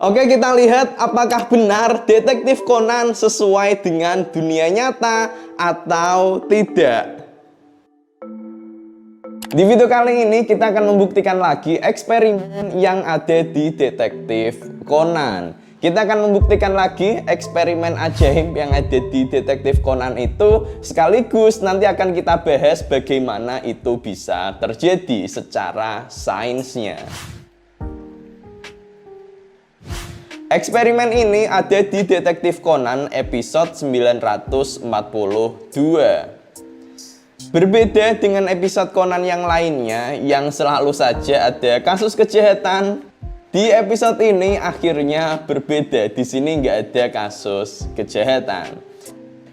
Oke, kita lihat apakah benar Detektif Conan sesuai dengan dunia nyata atau tidak. Di video kali ini kita akan membuktikan lagi eksperimen yang ada di Detektif Conan. Kita akan membuktikan lagi eksperimen ajaib yang ada di Detektif Conan itu, sekaligus nanti akan kita bahas bagaimana itu bisa terjadi secara sainsnya. Eksperimen ini ada di Detektif Conan episode 942. Berbeda dengan episode Conan yang lainnya yang selalu saja ada kasus kejahatan, di episode ini akhirnya berbeda. Di sini nggak ada kasus kejahatan.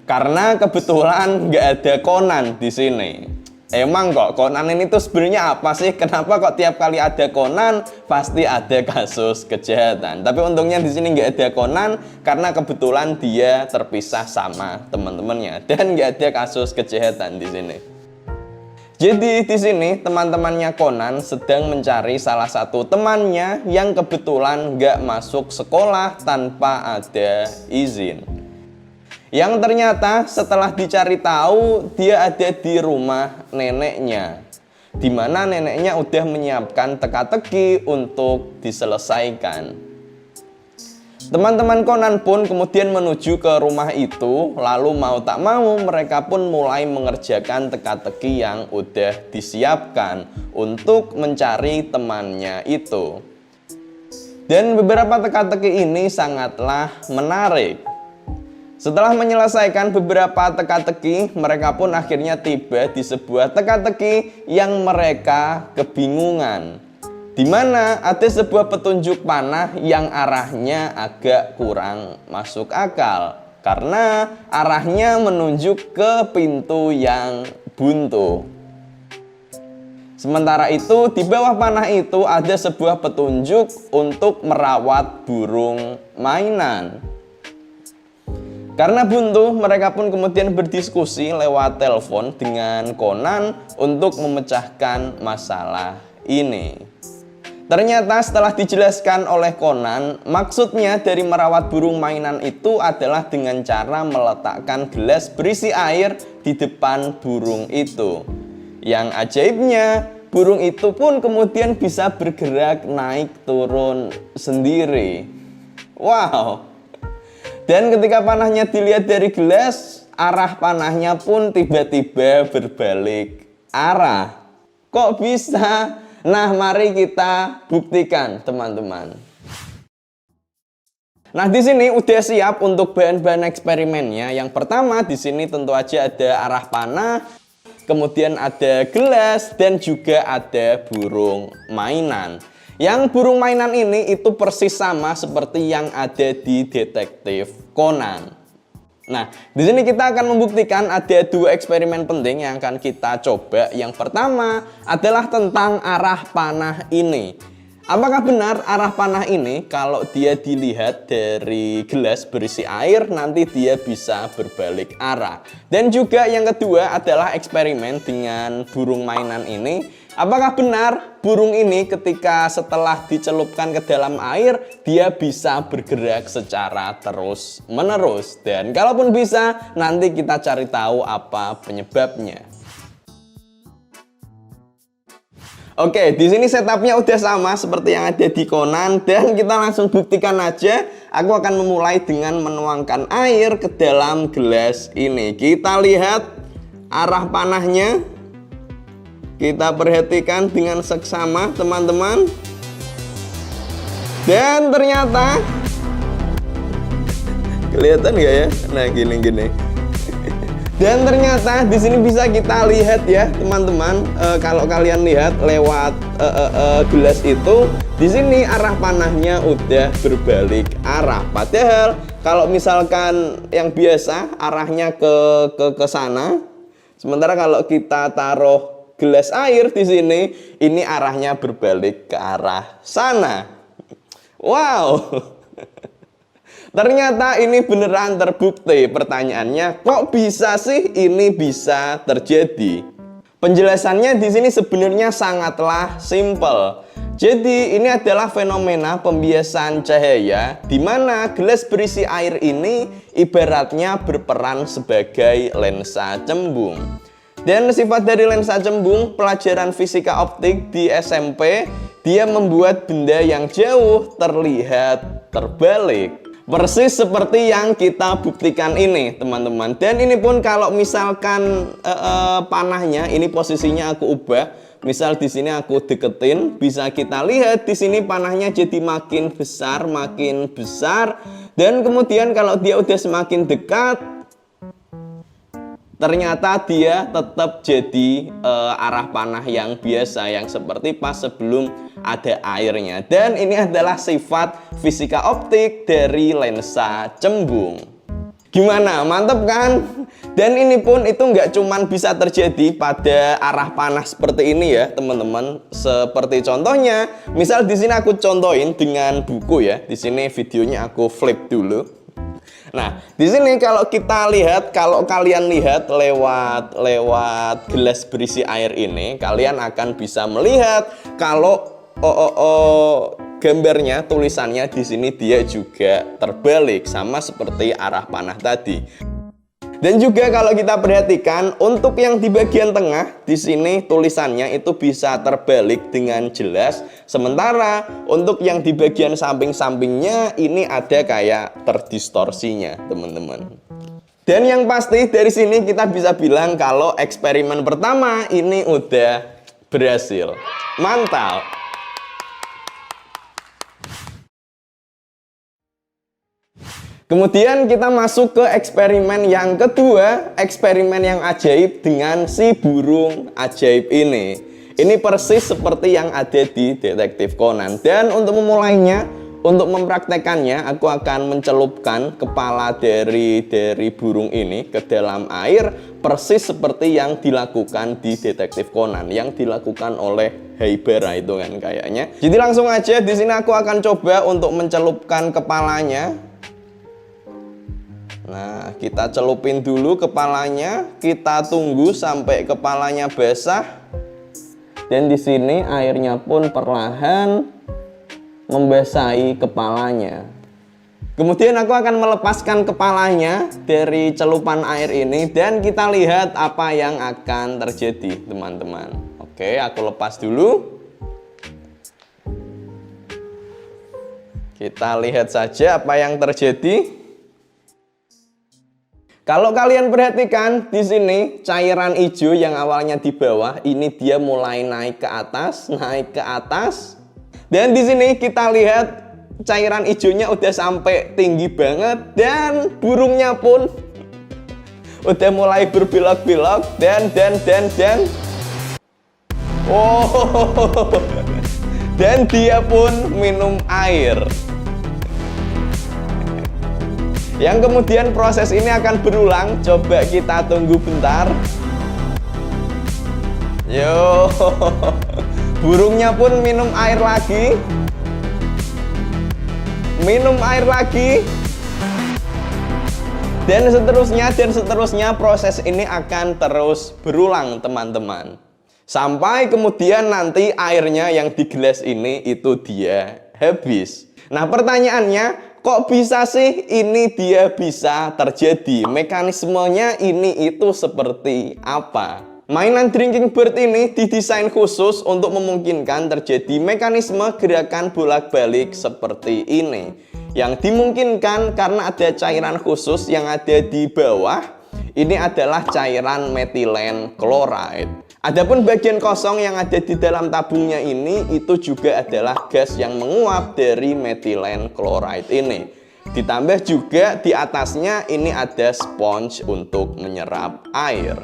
Karena kebetulan nggak ada Conan di sini. Emang kok Conan ini tuh sebenarnya apa sih? Kenapa kok tiap kali ada Conan pasti ada kasus kejahatan? Tapi untungnya di sini nggak ada Conan karena kebetulan dia terpisah sama teman-temannya dan nggak ada kasus kejahatan di sini. Jadi di sini teman-temannya Conan sedang mencari salah satu temannya yang kebetulan nggak masuk sekolah tanpa ada izin. Yang ternyata setelah dicari tahu dia ada di rumah neneknya, di mana neneknya udah menyiapkan teka-teki untuk diselesaikan. Teman-teman Conan pun kemudian menuju ke rumah itu, lalu mau tak mau mereka pun mulai mengerjakan teka-teki yang udah disiapkan untuk mencari temannya itu. Dan beberapa teka-teki ini sangatlah menarik. Setelah menyelesaikan beberapa teka-teki, mereka pun akhirnya tiba di sebuah teka-teki yang mereka kebingungan. Di mana ada sebuah petunjuk panah yang arahnya agak kurang masuk akal. Karena arahnya menunjuk ke pintu yang buntu. Sementara itu, di bawah panah itu ada sebuah petunjuk untuk merawat burung mainan. Karena buntu, mereka pun kemudian berdiskusi lewat telepon dengan Conan untuk memecahkan masalah ini. Ternyata setelah dijelaskan oleh Conan, maksudnya dari merawat burung mainan itu adalah dengan cara meletakkan gelas berisi air di depan burung itu. Yang ajaibnya, burung itu pun kemudian bisa bergerak naik turun sendiri. Wow! Dan ketika panahnya dilihat dari gelas, arah panahnya pun tiba-tiba berbalik arah. Kok bisa? Nah, mari kita buktikan, teman-teman. Nah, di sini udah siap untuk bahan-bahan eksperimennya. Yang pertama di sini tentu aja ada arah panah, kemudian ada gelas dan juga ada burung mainan. Yang burung mainan ini itu persis sama seperti yang ada di Detektif Conan. Nah, di sini kita akan membuktikan ada dua eksperimen penting yang akan kita coba. Yang pertama adalah tentang arah panah ini. Apakah benar arah panah ini kalau dia dilihat dari gelas berisi air nanti dia bisa berbalik arah? Dan juga yang kedua adalah eksperimen dengan burung mainan ini. Apakah benar burung ini ketika setelah dicelupkan ke dalam air dia bisa bergerak secara terus-menerus? Dan kalaupun bisa, nanti kita cari tahu apa penyebabnya. Oke, di sini setupnya udah sama seperti yang ada di Conan dan kita langsung buktikan aja. Aku akan memulai dengan menuangkan air ke dalam gelas ini. Kita lihat arah panahnya. Kita perhatikan dengan seksama, teman-teman. Dan ternyata kelihatan nggak ya? Nah, gini. Dan ternyata di sini bisa kita lihat ya, teman-teman. Kalau kalian lihat lewat gelas itu, di sini arah panahnya udah berbalik arah. Padahal kalau misalkan yang biasa arahnya ke sana, sementara kalau kita taruh gelas air di sini, ini arahnya berbalik ke arah sana. Wow. Ternyata ini beneran terbukti. Pertanyaannya, kok bisa sih ini bisa terjadi? Penjelasannya di sini sebenarnya sangatlah simpel. Jadi ini adalah fenomena pembiasan cahaya di mana gelas berisi air ini ibaratnya berperan sebagai lensa cembung. Dan sifat dari lensa cembung, pelajaran fisika optik di SMP, dia membuat benda yang jauh terlihat terbalik. Persis seperti yang kita buktikan ini, teman-teman. Dan ini pun kalau misalkan panahnya ini posisinya aku ubah. Misal di sini aku deketin, bisa kita lihat di sini panahnya jadi makin besar, dan kemudian kalau dia udah semakin dekat, ternyata dia tetap jadi arah panah yang biasa, yang seperti pas sebelum ada airnya. Dan ini adalah sifat fisika optik dari lensa cembung. Gimana? Mantep kan? Dan ini pun itu nggak cuman bisa terjadi pada arah panah seperti ini ya, teman-teman. Seperti contohnya, misal di sini aku contohin dengan buku ya. Di sini videonya aku flip dulu. Nah, di sini kalau kita lihat, kalau kalian lihat lewat gelas berisi air ini, kalian akan bisa melihat kalau gambarnya, tulisannya di sini dia juga terbalik sama seperti arah panah tadi. Dan juga kalau kita perhatikan untuk yang di bagian tengah di sini tulisannya itu bisa terbalik dengan jelas. Sementara untuk yang di bagian samping-sampingnya ini ada kayak terdistorsinya, teman-teman. Dan yang pasti dari sini kita bisa bilang kalau eksperimen pertama ini udah berhasil. Mantap. Kemudian kita masuk ke eksperimen yang kedua, eksperimen yang ajaib dengan si burung ajaib ini. Ini persis seperti yang ada di Detektif Conan. Dan untuk memulainya, untuk mempraktekannya, aku akan mencelupkan kepala dari burung ini ke dalam air, persis seperti yang dilakukan di Detektif Conan, yang dilakukan oleh Haibara itu kan kayaknya. Jadi langsung aja di sini aku akan coba untuk mencelupkan kepalanya. Nah, kita celupin dulu kepalanya, kita tunggu sampai kepalanya basah. Dan di sini airnya pun perlahan membasahi kepalanya. Kemudian aku akan melepaskan kepalanya dari celupan air ini dan kita lihat apa yang akan terjadi, teman-teman. Oke, aku lepas dulu. Kita lihat saja apa yang terjadi. Kalau kalian perhatikan di sini cairan hijau yang awalnya di bawah ini dia mulai naik ke atas, dan di sini kita lihat cairan hijaunya udah sampai tinggi banget dan burungnya pun udah mulai berbelok-belok dan dan dia pun minum air. Yang kemudian proses ini akan berulang. Coba kita tunggu bentar. Yo, burungnya pun minum air lagi. Dan seterusnya proses ini akan terus berulang, teman-teman. Sampai kemudian nanti airnya yang di gelas ini itu dia habis. Nah, pertanyaannya, kok bisa sih ini dia bisa terjadi? Mekanismenya ini itu seperti apa? Mainan Drinking Bird ini didesain khusus untuk memungkinkan terjadi mekanisme gerakan bolak-balik seperti ini. Yang dimungkinkan karena ada cairan khusus yang ada di bawah. Ini adalah cairan metilen chloride. Adapun bagian kosong yang ada di dalam tabungnya ini itu juga adalah gas yang menguap dari metilen chloride ini. Ditambah juga di atasnya ini ada sponge untuk menyerap air.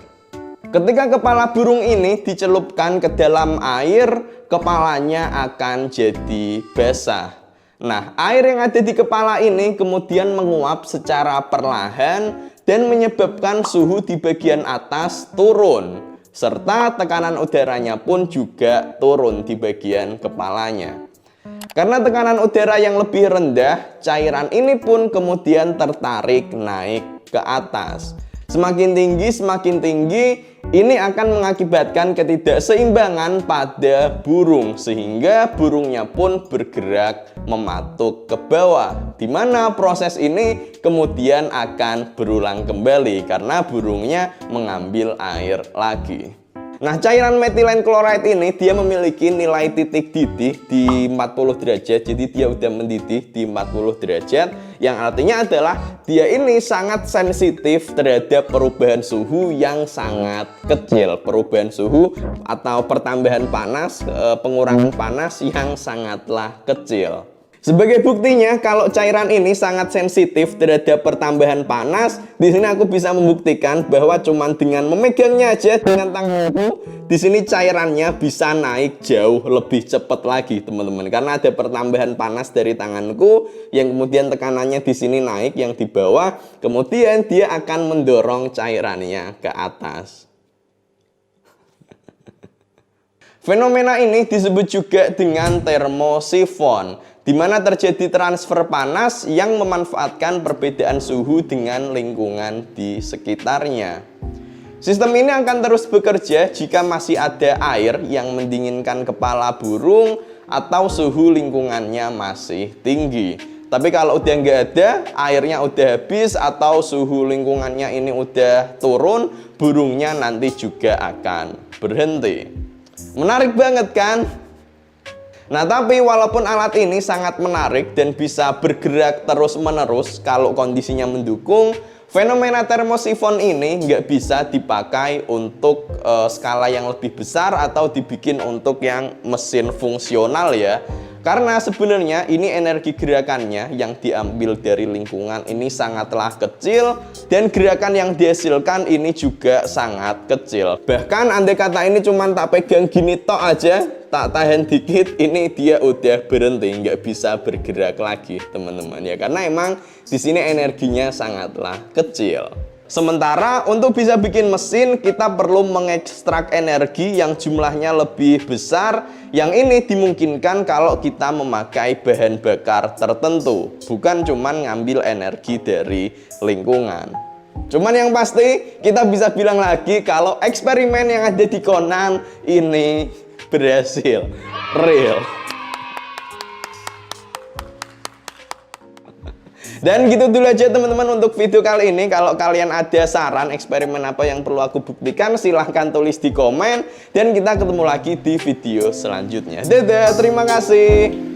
Ketika kepala burung ini dicelupkan ke dalam air, kepalanya akan jadi basah. Nah, air yang ada di kepala ini kemudian menguap secara perlahan dan menyebabkan suhu di bagian atas turun. Serta tekanan udaranya pun juga turun di bagian kepalanya. Karena tekanan udara yang lebih rendah, cairan ini pun kemudian tertarik naik ke atas. Semakin tinggi, Ini akan mengakibatkan ketidakseimbangan pada burung, sehingga burungnya pun bergerak mematuk ke bawah, di mana proses ini kemudian akan berulang kembali karena burungnya mengambil air lagi. Nah, cairan metilen chloride ini dia memiliki nilai titik didih di 40 derajat. Jadi dia udah mendidih di 40 derajat, yang artinya adalah dia ini sangat sensitif terhadap perubahan suhu yang sangat kecil. Perubahan suhu atau pertambahan panas, pengurangan panas yang sangatlah kecil. Sebagai buktinya, kalau cairan ini sangat sensitif terhadap pertambahan panas, di sini aku bisa membuktikan bahwa cuman dengan memegangnya aja dengan tanganku, di sini cairannya bisa naik jauh lebih cepat lagi, teman-teman. Karena ada pertambahan panas dari tanganku, yang kemudian tekanannya di sini naik, yang di bawah, kemudian dia akan mendorong cairannya ke atas. Fenomena ini disebut juga dengan termosifon, di mana terjadi transfer panas yang memanfaatkan perbedaan suhu dengan lingkungan di sekitarnya. Sistem ini akan terus bekerja jika masih ada air yang mendinginkan kepala burung atau suhu lingkungannya masih tinggi. Tapi kalau udah nggak ada, airnya udah habis atau suhu lingkungannya ini udah turun, burungnya nanti juga akan berhenti. Menarik banget kan? Nah, tapi walaupun alat ini sangat menarik dan bisa bergerak terus-menerus kalau kondisinya mendukung, fenomena termosifon ini nggak bisa dipakai untuk skala yang lebih besar atau dibikin untuk yang mesin fungsional ya. Karena sebenarnya ini energi gerakannya yang diambil dari lingkungan ini sangatlah kecil, dan gerakan yang dihasilkan ini juga sangat kecil. Bahkan andai kata ini cuman tak pegang gini tok aja, tak tahan dikit, ini dia udah berhenti, nggak bisa bergerak lagi, teman-teman ya. Karena emang di sini energinya sangatlah kecil. Sementara untuk bisa bikin mesin, kita perlu mengekstrak energi yang jumlahnya lebih besar. Yang ini dimungkinkan kalau kita memakai bahan bakar tertentu, bukan cuman ngambil energi dari lingkungan. Cuman yang pasti kita bisa bilang lagi kalau eksperimen yang ada di Conan ini berhasil, real. Dan gitu dulu aja teman-teman untuk video kali ini. Kalau kalian ada saran eksperimen apa yang perlu aku buktikan, silahkan tulis di komen. Dan kita ketemu lagi di video selanjutnya. Dadah, terima kasih.